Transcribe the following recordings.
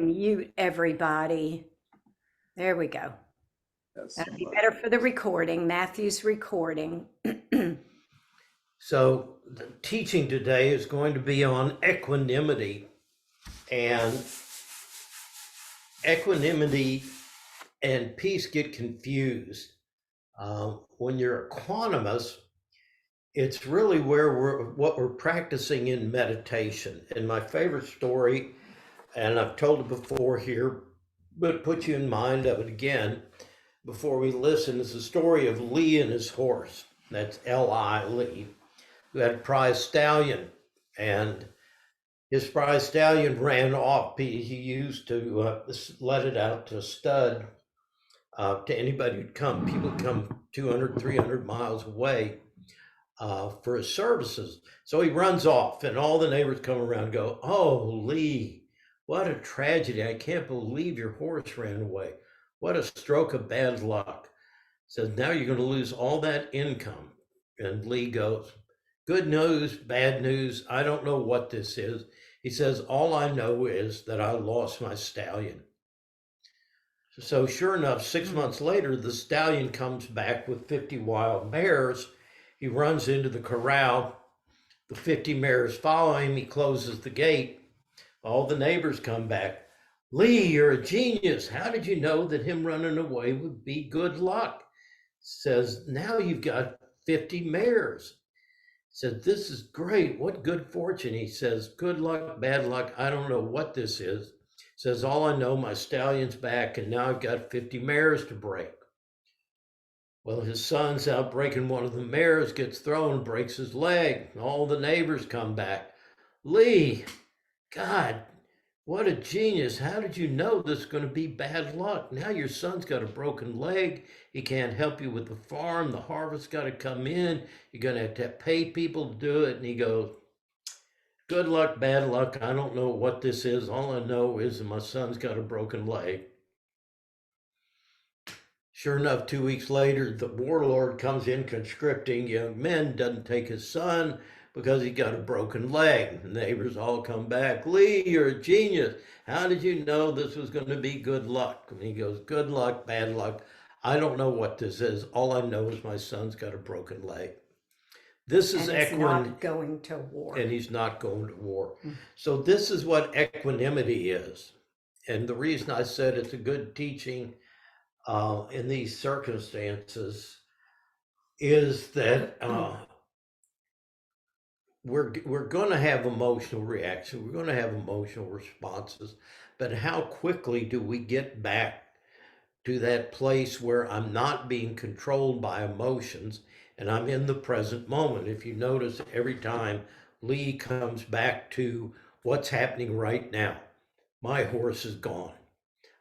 mute everybody. There we go. That'd be better for the recording. Matthew's recording. So the teaching today is going to be on equanimity, and equanimity and peace get confused. When you're equanimous, it's really what we're practicing in meditation. And my favorite story, and I've told it before here, but put you in mind of it again before we listen, is the story of Lee and his horse. That's L-I, Lee, who had a prize stallion, and his prize stallion ran off. He used to let it out to stud to anybody who'd come. People come 200, 300 miles away for his services. So he runs off, and all the neighbors come around and go, "Oh, Lee, what a tragedy. I can't believe your horse ran away. What a stroke of bad luck." Says, "Now you're going to lose all that income." And Lee goes, "Good news, bad news, I don't know what this is." He says, "All I know is that I lost my stallion." So sure enough, 6 months later, the stallion comes back with 50 wild mares. He runs into the corral. The 50 mares follow him. He closes the gate. All the neighbors come back. "Lee, you're a genius. How did you know that him running away would be good luck?" Says, "Now you've got 50 mares." Said, "This is great. What good fortune." He says, "Good luck, bad luck, I don't know what this is." Says, "All I know, my stallion's back, and now I've got 50 mares to break." Well, his son's out breaking one of the mares, gets thrown, and breaks his leg. All the neighbors come back. "Lee, God, what a genius. How did you know this is going to be bad luck? Now your son's got a broken leg. He can't help you with the farm. The harvest's got to come in. You're going to have to pay people to do it." And he goes, "Good luck, bad luck, I don't know what this is. All I know is that my son's got a broken leg." Sure enough, 2 weeks later, the warlord comes in conscripting young men, doesn't take his son because he got a broken leg. The neighbors all come back. "Lee, you're a genius. How did you know this was going to be good luck?" And he goes, "Good luck, bad luck, I don't know what this is. All I know is my son's got a broken leg." This is And he's not going to war. And he's not going to war. So this is what equanimity is. And the reason I said it's a good teaching in these circumstances is that we're going to have emotional reaction. We're going to have emotional responses. But how quickly do we get back to that place where I'm not being controlled by emotions and I'm in the present moment? If you notice, every time Lee comes back to what's happening right now, my horse is gone.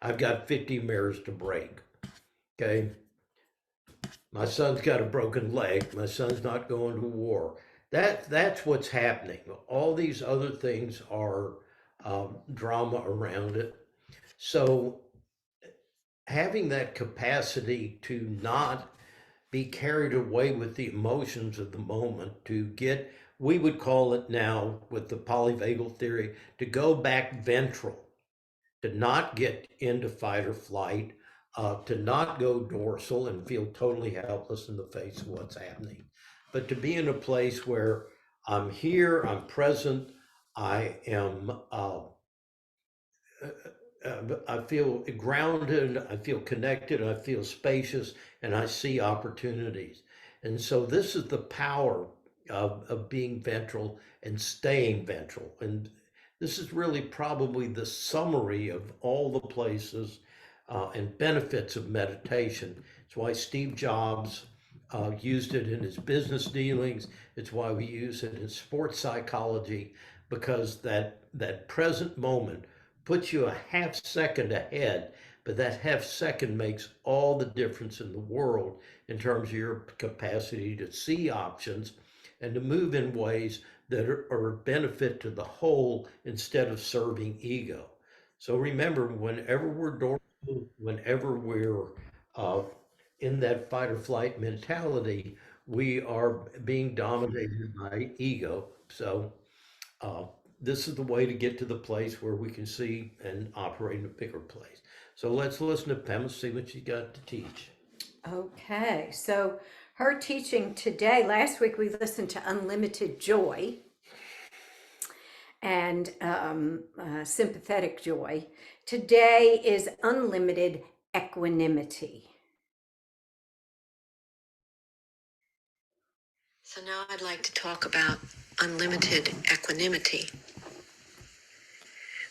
I've got 50 mares to break. Okay. My son's got a broken leg. My son's not going to war. That's what's happening. All these other things are drama around it. So having that capacity to not be carried away with the emotions of the moment, to get, we would call it now with the polyvagal theory, to go back ventral, to not get into fight or flight, to not go dorsal and feel totally helpless in the face of what's happening, but to be in a place where I'm here, I'm present, I am I feel grounded, I feel connected, I feel spacious, and I see opportunities. And so this is the power of being ventral and staying ventral. And this is really probably the summary of all the places and benefits of meditation. It's why Steve Jobs used it in his business dealings. It's why we use it in sports psychology, because that present moment puts you a half second ahead, but that half second makes all the difference in the world in terms of your capacity to see options and to move in ways that are a benefit to the whole instead of serving ego. So remember, whenever we're dorsal, whenever we're in that fight or flight mentality, we are being dominated by ego. So this is the way to get to the place where we can see and operate in a bigger place. So let's listen to Pema, see what she got to teach. Okay, so her teaching today, last week we listened to Unlimited Joy and Sympathetic Joy. Today is Unlimited Equanimity. So now I'd like to talk about unlimited equanimity.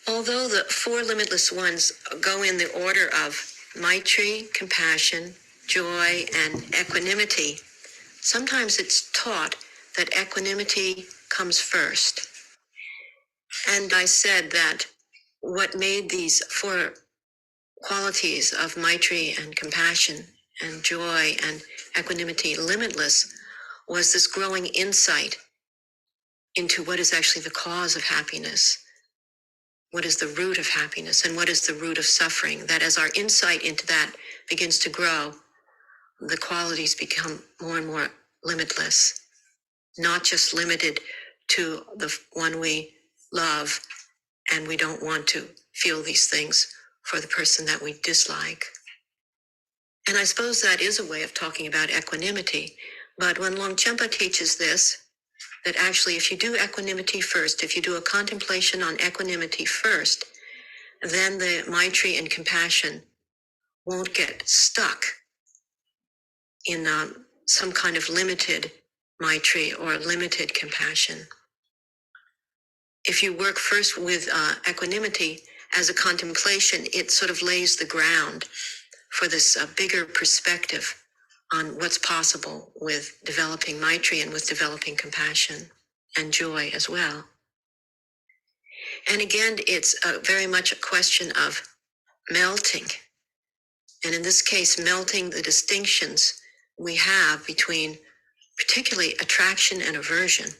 Although the four limitless ones go in the order of Maitri, compassion, joy, and equanimity, sometimes it's taught that equanimity comes first. And I said that what made these four qualities of Maitri and compassion and joy and equanimity limitless was this growing insight into what is actually the cause of happiness, what is the root of happiness, and what is the root of suffering. That as our insight into that begins to grow, the qualities become more and more limitless, not just limited to the one we love, and we don't want to feel these things for the person that we dislike. And I suppose that is a way of talking about equanimity. But when Longchenpa teaches this, that actually if you do equanimity first, if you do a contemplation on equanimity first, then the Maitri and compassion won't get stuck in some kind of limited Maitri or limited compassion. If you work first with equanimity as a contemplation, it sort of lays the ground for this bigger perspective on what's possible with developing Maitri and with developing compassion and joy as well. And again, it's very much a question of melting. And in this case, melting the distinctions we have between particularly attraction and aversion.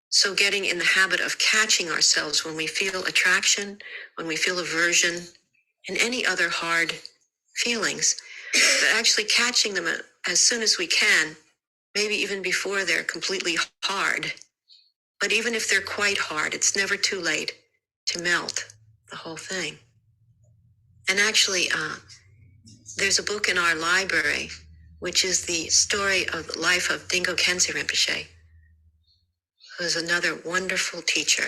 So getting in the habit of catching ourselves when we feel attraction, when we feel aversion, and any other hard feelings, but actually catching them as soon as we can, maybe even before they're completely hard. But even if they're quite hard, it's never too late to melt the whole thing. And actually, there's a book in our library, which is the story of the life of Dingo Khyentse Rinpoche, who is another wonderful teacher.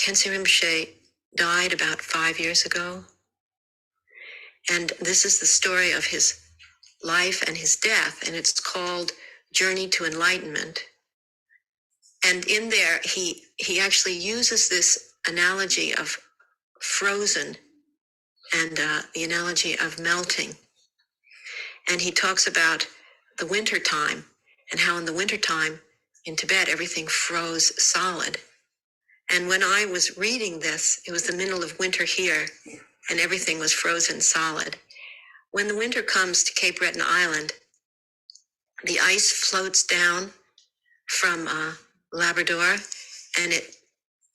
Khyentse Rinpoche died about 5 years ago. And this is the story of his life and his death, and it's called Journey to Enlightenment. And in there, he actually uses this analogy of frozen and the analogy of melting. And he talks about the winter time and how in the winter time in Tibet, everything froze solid. And when I was reading this, it was the middle of winter here and everything was frozen solid. When the winter comes to Cape Breton Island, the ice floats down from Labrador and it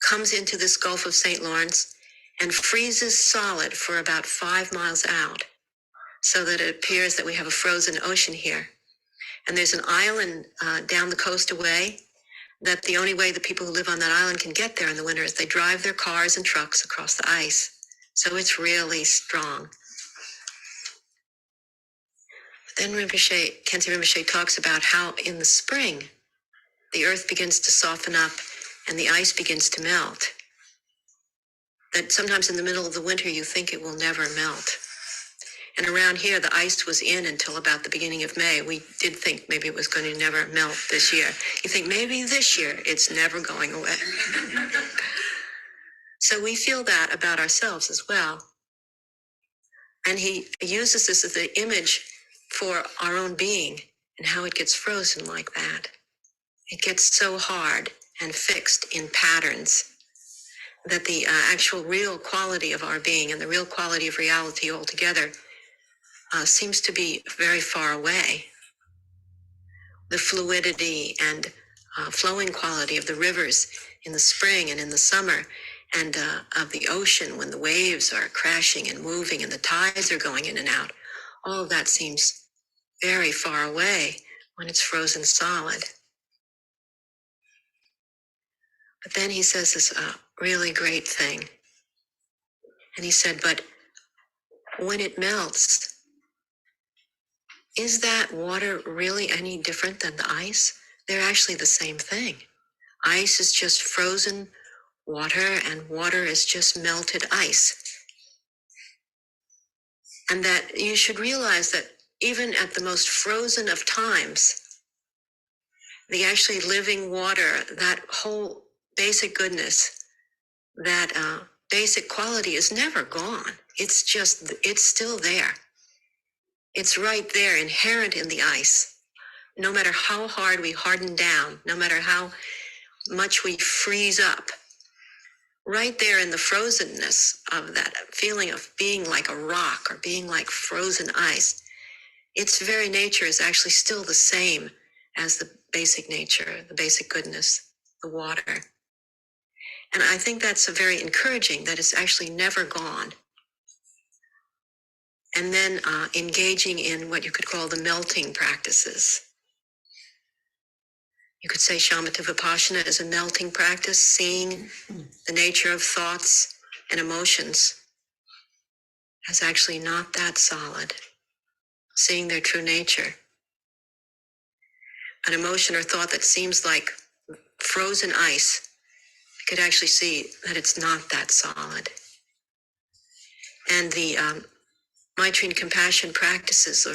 comes into this Gulf of St. Lawrence and freezes solid for about 5 miles out, so that it appears that we have a frozen ocean here. And there's an island down the coast away that the only way the people who live on that island can get there in the winter is they drive their cars and trucks across the ice. So it's really strong. Then Khyentse Rinpoche talks about how in the spring, the earth begins to soften up and the ice begins to melt. That sometimes in the middle of the winter, you think it will never melt. And around here, the ice was in until about the beginning of May. We did think maybe it was going to never melt this year. You think maybe this year it's never going away. So we feel that about ourselves as well. And he uses this as the image for our own being and how it gets frozen like that. It gets so hard and fixed in patterns that the actual real quality of our being and the real quality of reality altogether seems to be very far away. The fluidity and flowing quality of the rivers in the spring and in the summer, and of the ocean when the waves are crashing and moving and the tides are going in and out, all of that seems very far away when it's frozen solid. But then he says this really great thing. And he said, but when it melts, is that water really any different than the ice? They're actually the same thing. Ice is just frozen water, and water is just melted ice. And that you should realize that even at the most frozen of times, the actually living water, that whole basic goodness, that basic quality is never gone. It's still there. It's right there, inherent in the ice. No matter how hard we harden down, no matter how much we freeze up, right there in the frozenness of that feeling of being like a rock or being like frozen ice, its very nature is actually still the same as the basic nature, the basic goodness, the water. And I think that's very encouraging, that it's actually never gone. And then engaging in what you could call the melting practices. You could say shamatha vipassana is a melting practice, seeing the nature of thoughts and emotions as actually not that solid, seeing their true nature. An emotion or thought that seems like frozen ice, you could actually see that it's not that solid. And the Maitri and compassion practices,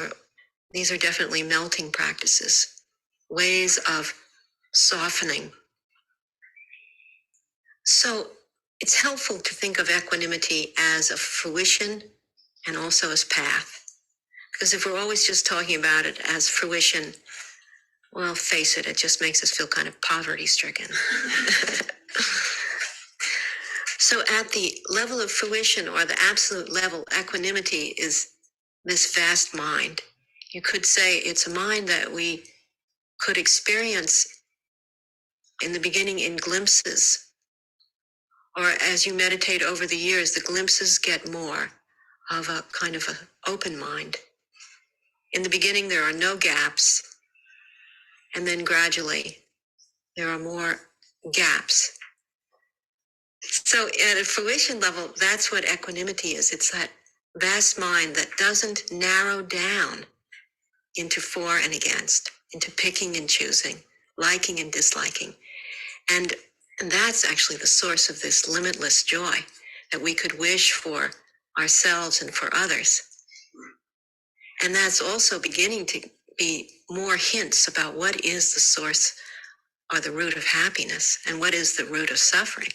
these are definitely melting practices, ways of softening. So it's helpful to think of equanimity as a fruition and also as path. Because if we're always just talking about it as fruition, well, face it, it just makes us feel kind of poverty-stricken. So at the level of fruition, or the absolute level, equanimity is this vast mind. You could say it's a mind that we could experience in the beginning in glimpses, or as you meditate over the years, the glimpses get more of a kind of an open mind. In the beginning, there are no gaps, and then gradually there are more gaps. So at a fruition level, that's what equanimity is. It's that vast mind that doesn't narrow down into for and against, into picking and choosing, liking and disliking. And that's actually the source of this limitless joy that we could wish for ourselves and for others. And that's also beginning to be more hints about what is the source or the root of happiness and what is the root of suffering.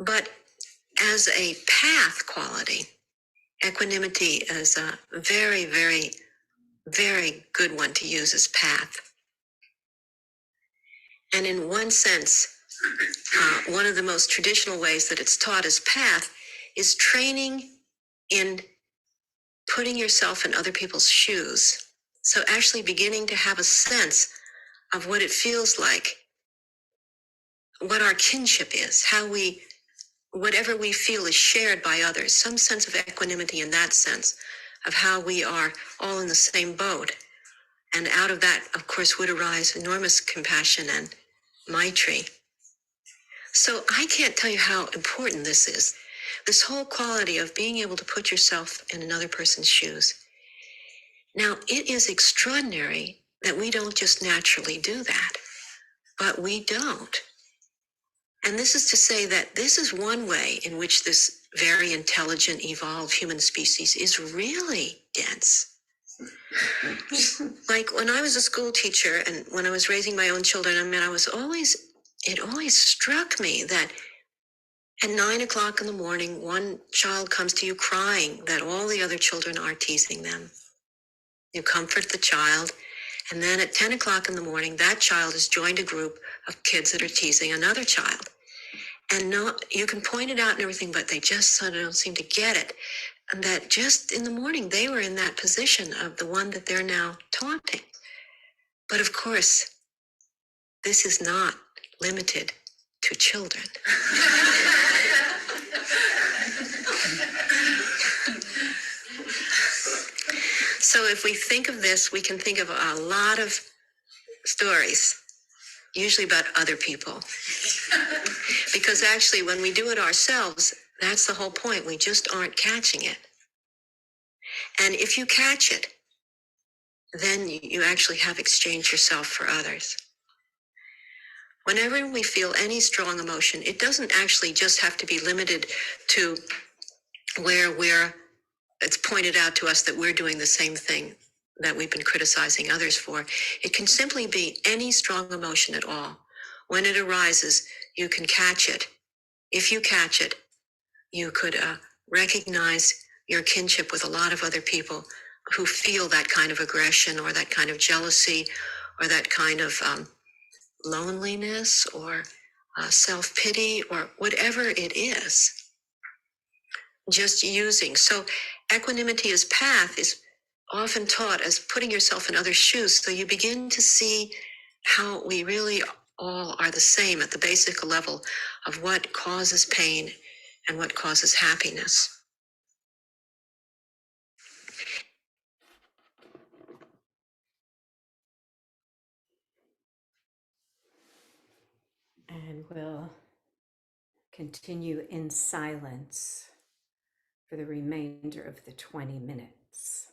But as a path quality, equanimity is a very, very, very good one to use as path. And in one sense, one of the most traditional ways that it's taught as path is training in putting yourself in other people's shoes. So actually beginning to have a sense of what it feels like, what our kinship is, how we, whatever we feel is shared by others, some sense of equanimity in that sense of how we are all in the same boat. And out of that, of course, would arise enormous compassion and Maitri. So I can't tell you how important this is. This whole quality of being able to put yourself in another person's shoes. Now, it is extraordinary that we don't just naturally do that, but we don't. And this is to say that this is one way in which this very intelligent, evolved human species is really dense. Like when I was a school teacher and when I was raising my own children, I mean, it always struck me that at 9 o'clock in the morning, one child comes to you crying that all the other children are teasing them. You comfort the child, and then at 10 o'clock in the morning, that child has joined a group of kids that are teasing another child. And no, you can point it out and everything, but they just sort of don't seem to get it. And that just in the morning, they were in that position of the one that they're now taunting. But of course, this is not limited to children. So if we think of this, we can think of a lot of stories. usually about other people. Because actually, when we do it ourselves, that's the whole point. We just aren't catching it. And if you catch it, then you actually have exchanged yourself for others. Whenever we feel any strong emotion, it doesn't actually just have to be limited to where it's pointed out to us that we're doing the same thing that we've been criticizing others for. It can simply be any strong emotion at all. When it arises, you can catch it. If you catch it, you could recognize your kinship with a lot of other people who feel that kind of aggression or that kind of jealousy or that kind of loneliness or self-pity or whatever it is. Just using. So equanimity as path is often taught as putting yourself in other shoes. So you begin to see how we really all are the same at the basic level of what causes pain and what causes happiness. And we'll continue in silence for the remainder of the 20 minutes.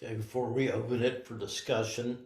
Okay, before we open it for discussion,